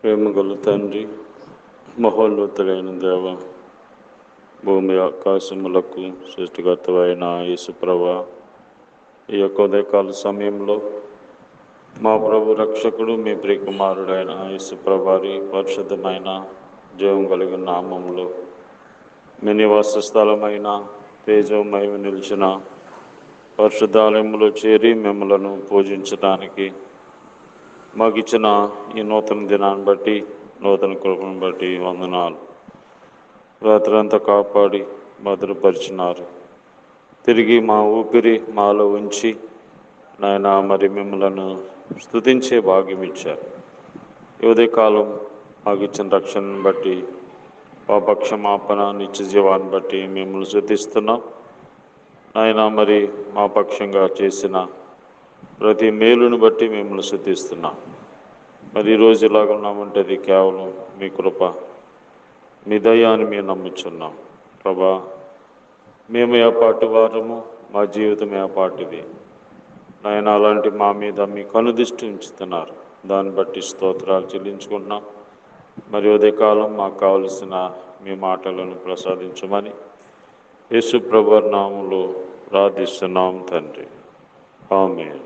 ప్రేమగల తండ్రి, మహోన్నతుడైన దేవ, భూమి ఆకాశములకు సృష్టికర్తవైన యేసుప్రభువా, ఈ యొక్క ఉదయకాల సమయంలో మా ప్రభు రక్షకుడు మీ ప్రియకుమారుడైన యేసుప్రభువారి పరిశుద్ధమైన జీవం కలిగిన నామములో మీ నివాస స్థలమైన తేజోమయం నిలిచిన పరిశుద్ధాలయములో చేరి మిమ్మలను పూజించడానికి మాకు ఇచ్చిన ఈ నూతన దినాన్ని బట్టి, నూతన కృపను బట్టి వందనాలు. రాత్రంతా కాపాడి భద్రపరిచినారు. తిరిగి మా ఊపిరి మాలో ఉంచి నాయన మరి మిమ్మలను స్తుతించే భాగ్యం ఇచ్చారు. ఈ ఉదయకాలం మాకు ఇచ్చిన రక్షణను బట్టి, పాపక్షమాపణ, నిత్య జీవాన్ని బట్టి మిమ్మల్ని స్తుతిస్తున్నాం. నాయన మరి మా పక్షంగా చేసిన ప్రతి మేలును బట్టి మిమ్మల్ని స్తుతిస్తున్నాం. మరి ఈరోజు ఇలాగ ఉన్నామంటే అది కేవలం మీ కృప, మీ దయాన్ని మేము నమ్ముచున్నాం. ప్రభా, మేము ఏపాటి వారము, మా జీవితం ఏపాటిది నాయన, అలాంటి మా మీద మీ కనుదృష్టి ఉంచుతున్నారు. దాన్ని బట్టి స్తోత్రాలు చెల్లించుకుంటున్నాం. మరి ఉదయకాలం మాకు కావలసిన మీ మాటలను ప్రసాదించమని యేసు ప్రభువు నామములో ప్రార్థిస్తున్నాం తండ్రి, ఆమేన్.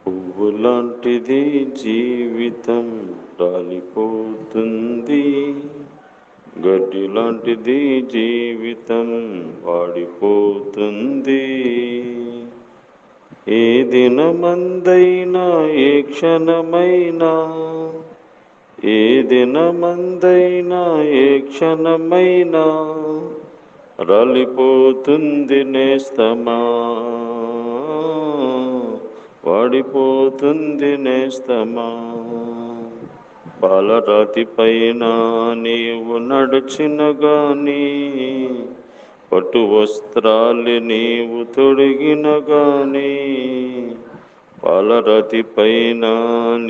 పువ్వులాంటిది జీవితం రాలిపోతుంది, గడ్డి లాంటిది జీవితం వాడిపోతుంది. ఏ దినమందైనా, ఏ క్షణమైనా, ఏ దినమందైనా, ఏ క్షణమైనా రాలిపోతుంది నేస్తమా, వాడిపోతుంది నేస్తమా. పాలరాతి పైన నీవు నడిచిన గాని, పట్టు వస్త్రాలు నీవు తొడిగిన గాని, పాలరాతి పైన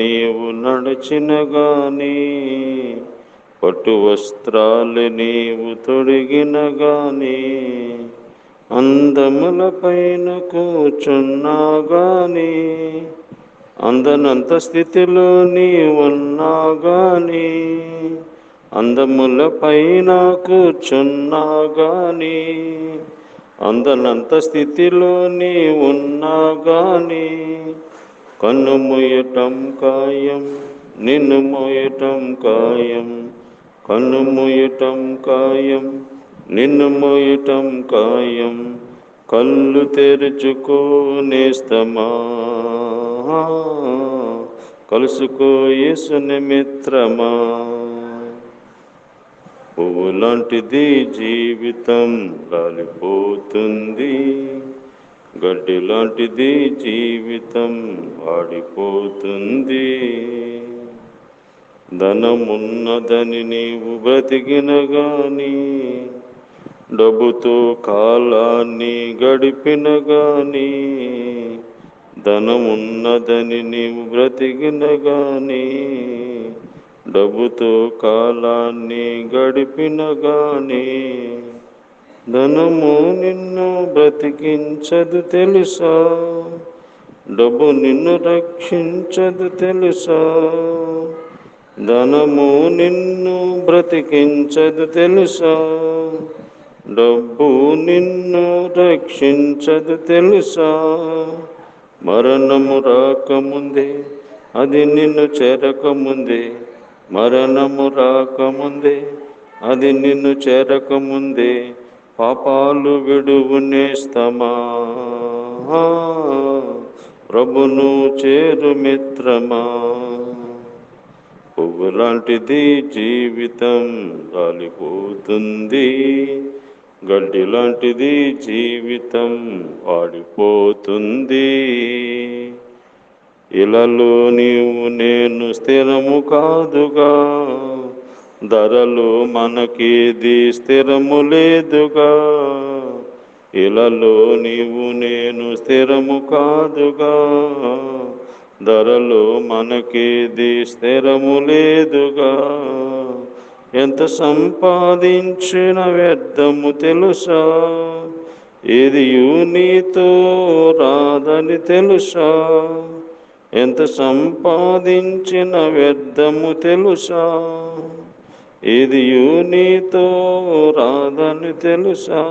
నీవు నడిచిన గాని, పట్టు వస్త్రాలు నీవు తొడిగిన గాని, అందముల పైన కూర్చున్నా గాని, అందనంత స్థితిలో నీ ఉన్నా గాని, అందముల పైన కూర్చున్నా గాని, అందనంత స్థితిలో నీ ఉన్నా గాని, కన్ను మూయటం ఖాయం, నిన్ను మోయటం ఖాయం, కన్ను మూయటం ఖాయం, నిన్ను మోయటం ఖాయం. కళ్ళు తెరుచుకో నేస్తమా, కలుసుకో యేసుని మిత్రమా. పువ్వులాంటిది జీవితం రాలిపోతుంది, గడ్డి లాంటిది జీవితం వాడిపోతుంది. ధనమున్నదని నీవు బ్రతికిన గాని, డబ్బుతో కాలాన్ని గడిపిన గాని, ధనమున్నదని నీవు బ్రతికిన గాని, డబ్బుతో కాలాన్ని గడిపిన గాని, ధనము నిన్ను బ్రతికించదు తెలుసా, డబ్బు నిన్ను రక్షించదు తెలుసా. ధనము నిన్ను బ్రతికించదు తెలుసా, డబ్బు నిన్ను రక్షించదు తెలుసా. మరణము రాకముందే, అది నిన్ను చేరకముందే, మరణము రాకముందే, అది నిన్ను చేరకముందే, పాపాలు విడువు నేస్తమా, ప్రభును చేరు మిత్రమా. పువ్వులాంటిది జీవితం రాలిపోతుంది, గడ్డి లాంటిది జీవితం వాడిపోతుంది. ఇలాలో నీవు నేను స్థిరము కాదుగా, ధరలు మనకేది స్థిరము లేదుగా. ఇలాలో నీవు నేను స్థిరము కాదుగా, ధరలు మనకేది స్థిరము లేదుగా. ఎంత సంపాదించిన వ్యర్థము తెలుసా, ఏదియు నీతో రాదని తెలుసా. ఎంత సంపాదించిన వ్యర్థము తెలుసా, ఇది నీతో రాదని తెలుసా.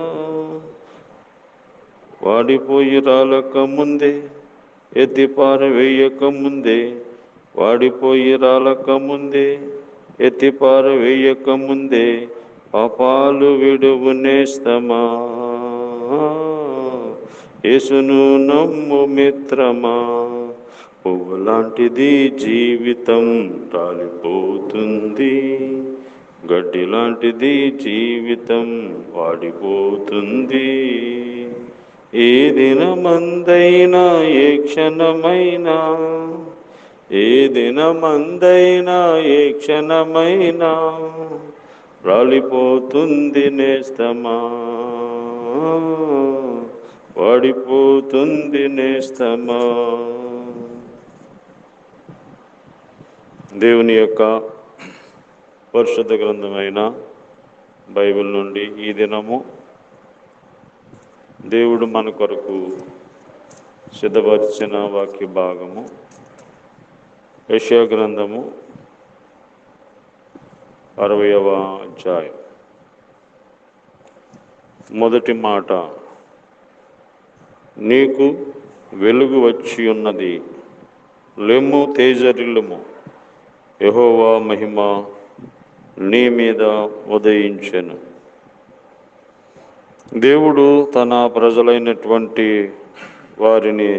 వాడిపోయి రాలక ముందే, ఎత్తి పారవేయక ముందే, వాడిపోయి రాలక ముందే, ఎత్తి పారవేయక ముందే, పాపాలు విడువు నేస్తమా, యేసును నమ్ము మిత్రమా. పువ్వులాంటిది జీవితం రాలిపోతుంది, గడ్డి లాంటిది జీవితం వాడిపోతుంది. ఏ దినమందైనా ఏ క్షణమైనా, ఏ దినమందైనా ఏ క్షణమైనా రాలిపోతుంది నేస్తమా, వాడిపోతుంది నేస్తమా. దేవుని యొక్క పరిశుద్ధ గ్రంథమైన బైబిల్ నుండి ఈ దినము దేవుడు మన కొరకు సిద్ధపరిచిన వాక్య భాగము యెషయా గ్రంథము 60వ అధ్యాయం. మొదటి మాట, నీకు వెలుగు వచ్చి ఉన్నది, లెమ్ము తేజరిల్లుము, యెహోవా మహిమ నీ మీద ఉదయించెను. దేవుడు తన ప్రజలైనటువంటి వారిని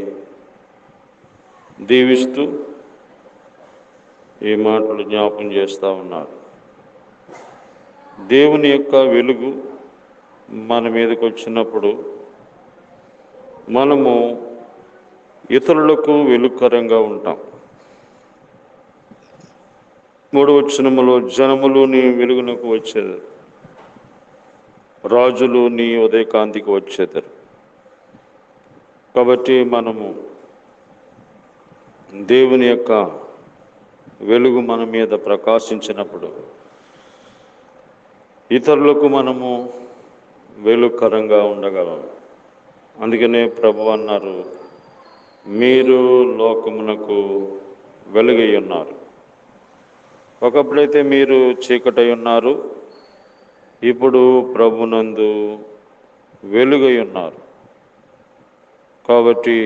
దీవిస్తూ ఈ మాటలు జ్ఞాపం చేస్తూ ఉన్నారు. దేవుని యొక్క వెలుగు మన మీదకి వచ్చినప్పుడు మనము ఇతరులకు వెలుగుకరంగా ఉంటాం. 3వ వచనములో, జనములు నీ వెలుగునకు వచ్చేది, రాజులు నీ ఉదయకాంతికి వచ్చేదారు. కాబట్టి మనము దేవుని యొక్క వెలుగు మన మీద ప్రకాశించినప్పుడు ఇతరులకు మనము వెలుగుకరంగా ఉండగలం. అందుకనే ప్రభువు అన్నారు, మీరు లోకమునకు వెలుగై ఉన్నారు. ఒకప్పుడైతే మీరు చీకటై ఉన్నారు, ఇప్పుడు ప్రభునందు వెలుగై ఉన్నారు. కాబట్టి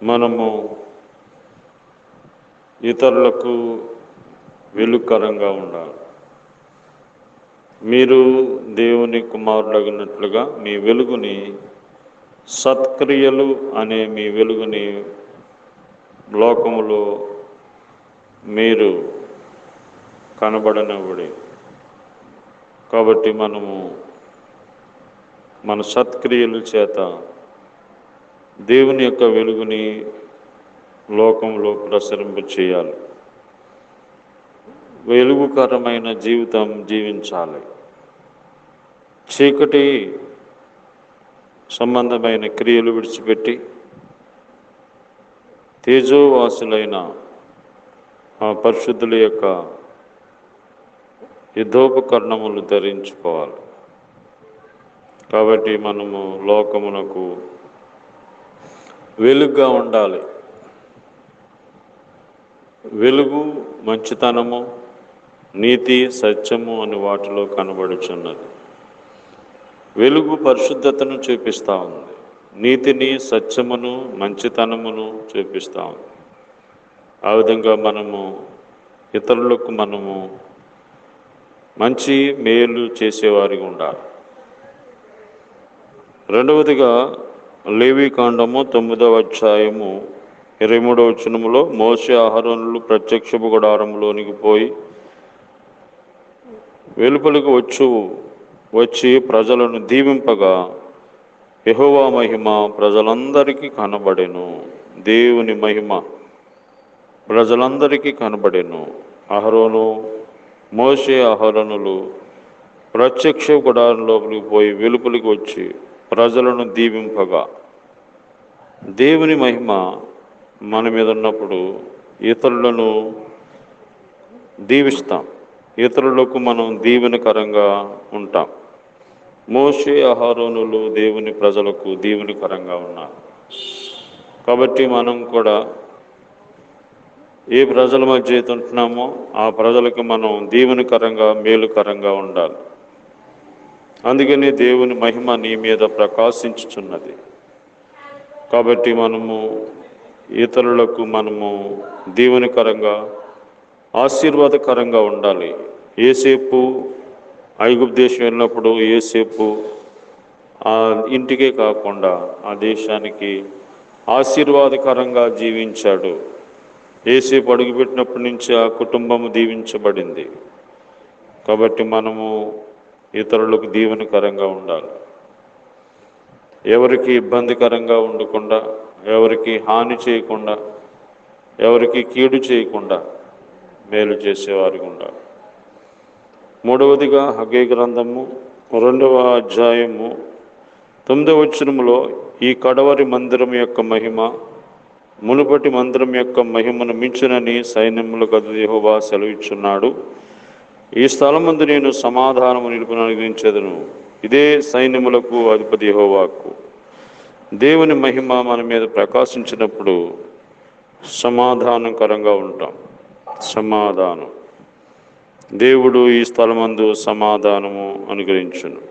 మనము ఇతరులకు వెలుగుకరంగా ఉండాలి. మీరు దేవుని కుమారులగినట్లుగా మీ వెలుగుని, సత్క్రియలు అనే మీ వెలుగుని లోకములో మీరు కనబడనివ్వడి. కాబట్టి మనము మన సత్క్రియల చేత దేవుని యొక్క వెలుగుని లోకంలో ప్రసరింప చేయాలి. వెలుగుకరమైన జీవితం జీవించాలి. చీకటి సంబంధమైన క్రియలు విడిచిపెట్టి తేజోవాసులైన ఆ పరిశుద్ధుల యొక్క యుద్ధోపకరణములు ధరించుకోవాలి. కాబట్టి మనము లోకమునకు వెలుగుగా ఉండాలి. వెలుగు మంచితనము, నీతి, సత్యము అని వాటిలో కనబడుచున్నది. వెలుగు పరిశుద్ధతను చూపిస్తూ ఉంది, నీతిని, సత్యమును, మంచితనమును చూపిస్తూ ఉంది. ఆ విధంగా మనము ఇతరులకు మనము మంచి మేలు చేసేవారిగా ఉండాలి. రెండవదిగా లేవీకాండము 9వ అధ్యాయము 23వ వచనములో, మోషే అహరోనులు ప్రత్యక్షపు గుడారములోనికి పోయి వెలుపలికి వచ్చి ప్రజలను దీవింపగా యెహోవా మహిమ ప్రజలందరికీ కనబడెను. దేవుని మహిమ ప్రజలందరికీ కనబడెను. మోషే అహరోనులు ప్రత్యక్ష గుడారం లోపలికి పోయి వెలుపలికి వచ్చి ప్రజలను దీవింపగా, దేవుని మహిమ మన మీద ఉన్నప్పుడు ఇతరులను దీవిస్తాం, ఇతరులకు మనం దీవెనకరంగా ఉంటాం. మోషే అహరోనులు దేవుని ప్రజలకు దీవెనకరంగా ఉన్నారు. కాబట్టి మనం కూడా ఏ ప్రజల మధ్య అయితే ఉంటున్నామో ఆ ప్రజలకు మనం దీవెనకరంగా మేలుకరంగా ఉండాలి. అందుకని దేవుని మహిమ నీ మీద ప్రకాశించుచున్నది. కాబట్టి మనము ఇతరులకు మనము దీవెనకరంగా ఆశీర్వాదకరంగా ఉండాలి. యోసేపు ఐగుప్తు దేశం వెళ్ళినప్పుడు యోసేపు ఆ ఇంటికే కాకుండా ఆ దేశానికి ఆశీర్వాదకరంగా జీవించాడు. యోసేపు అడుగుపెట్టినప్పటి నుంచి ఆ కుటుంబము దీవించబడింది. కాబట్టి మనము ఇతరులకు దీవెనకరంగా ఉండాలి. ఎవరికి ఇబ్బందికరంగా ఉండకుండా, ఎవరికి హాని చేయకుండా, ఎవరికి కీడు చేయకుండా మేలు చేసేవారికి ఉండాలి. మూడవదిగా హగ్గై గ్రంథము 2వ అధ్యాయము 9వ వచనములో ఈ కడవరి మందిరం యొక్క మహిమ మునుపటి మందిరం యొక్క మహిమను మించునని సైన్యములకు అధిపతి యెహోవా సెలవిచ్చున్నాడు. ఈ స్థలమందు నేను సమాధానము నిలుపును అనుగ్రహించెదను. ఇదే సైన్యములకు అధిపతి యెహోవాకు. దేవుని మహిమ మన మీద ప్రకాశించినప్పుడు సమాధానకరంగా ఉంటాం. సమాధానం. దేవుడు ఈ స్థలమందు సమాధానము అనుగ్రహించును.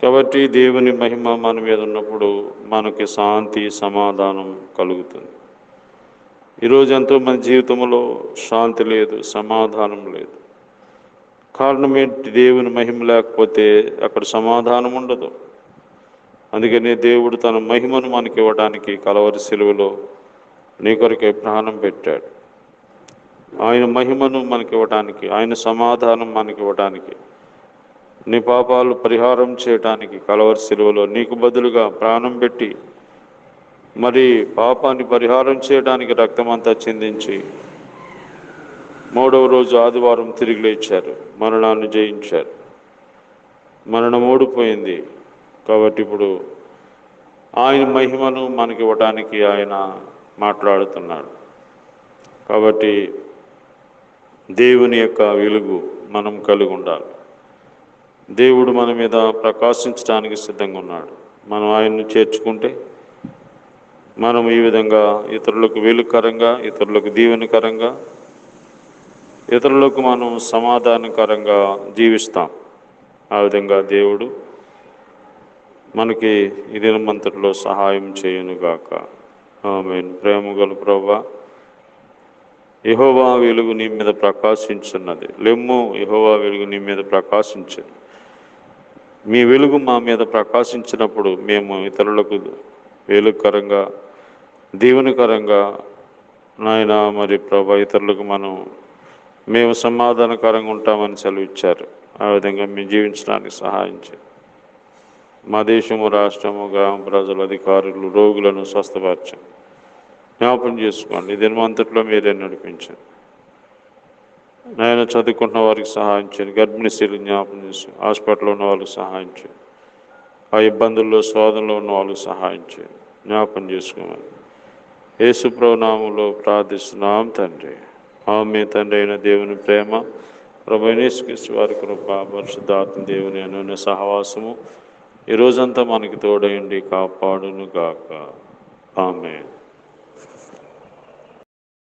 కాబట్టి దేవుని మహిమ మన మీద ఉన్నప్పుడు మనకి శాంతి సమాధానం కలుగుతుంది. ఈరోజు ఎంతోమంది జీవితంలో శాంతి లేదు, సమాధానం లేదు. కారణం ఏంటి? దేవుని మహిమ లేకపోతే అక్కడ సమాధానం ఉండదు. అందుకనే దేవుడు తన మహిమను మనకి ఇవ్వడానికి కలవరి శిలువలో నీ కొరకే ప్రాణం పెట్టాడు. ఆయన మహిమను మనకి ఇవ్వడానికి, ఆయన సమాధానం మనకి ఇవ్వడానికి, నీ పాపాలు పరిహారం చేయడానికి కలవరి శిలువలో నీకు బదులుగా ప్రాణం పెట్టి మరి పాపాన్ని పరిహారం చేయడానికి రక్తమంతా చిందించి 3వ రోజు ఆదివారం తిరిగి లేచారు. మరణాన్ని జయించారు. మరణం ఓడిపోయింది. కాబట్టి ఇప్పుడు ఆయన మహిమను మనకి ఇవ్వడానికి ఆయన మాట్లాడుతున్నాడు. కాబట్టి దేవుని యొక్క వెలుగు మనం కలిగి ఉండాలి. దేవుడు మన మీద ప్రకాశించడానికి సిద్ధంగా ఉన్నాడు. మనం ఆయన్ని చేర్చుకుంటే మనం ఈ విధంగా ఇతరులకు వెలుగుకరంగా, ఇతరులకు దీవెనకరంగా, ఇతరులకు మనం సమాధానకరంగా జీవిస్తాం. ఆ విధంగా దేవుడు మనకి ఈ దినమంతటిలో సహాయం చేయునుగాక. ఆమేన్. ప్రేమగల ప్రభువా, యెహోవా వెలుగు నీ మీద ప్రకాశించున్నది. లెమ్ము, యెహోవా వెలుగు నీ మీద ప్రకాశించు. మీ వెలుగు మా మీద ప్రకాశించినప్పుడు మేము ఇతరులకు వెలుగుకరంగా, దీవెనకరంగా నాయన మరి ప్రభా ఇతరులకు మేము సమాధానకరంగా ఉంటామని సెలవిచ్చారు. ఆ విధంగా మేము జీవించడానికి సహాయం చేయండి. మా దేశము, రాష్ట్రము, గ్రామ ప్రజలు, అధికారులు, రోగులను స్వస్థపరచండి. జ్ఞాపం చేసుకోండి. ఈ దినమంతట్లో మీరే నడిపించండి. నాయన చదువుకుంటున్న వారికి సహాయం చేయండి. గర్భిణీ స్త్రీలు జ్ఞాపం చేసి హాస్పిటల్లో ఉన్న వాళ్ళకి సహాయం చేయండి. ఆ ఇబ్బందుల్లో శోధనలో ఉన్న వాళ్ళకి సహాయం చేయండి. జ్ఞాపం చేసుకోమని యేసు ప్రభువు నామములో ప్రార్థిస్తున్నాం తండ్రి. ఆమె తండ్రి అయిన దేవుని ప్రేమ, ప్రభువైన యేసుక్రీస్తు వారి కృప, పరిశుద్ధాత్మ దేవుని అన్యోన్య సహవాసము ఈ రోజంతా మనకి తోడైండి కాపాడును గాక. ఆమేన్.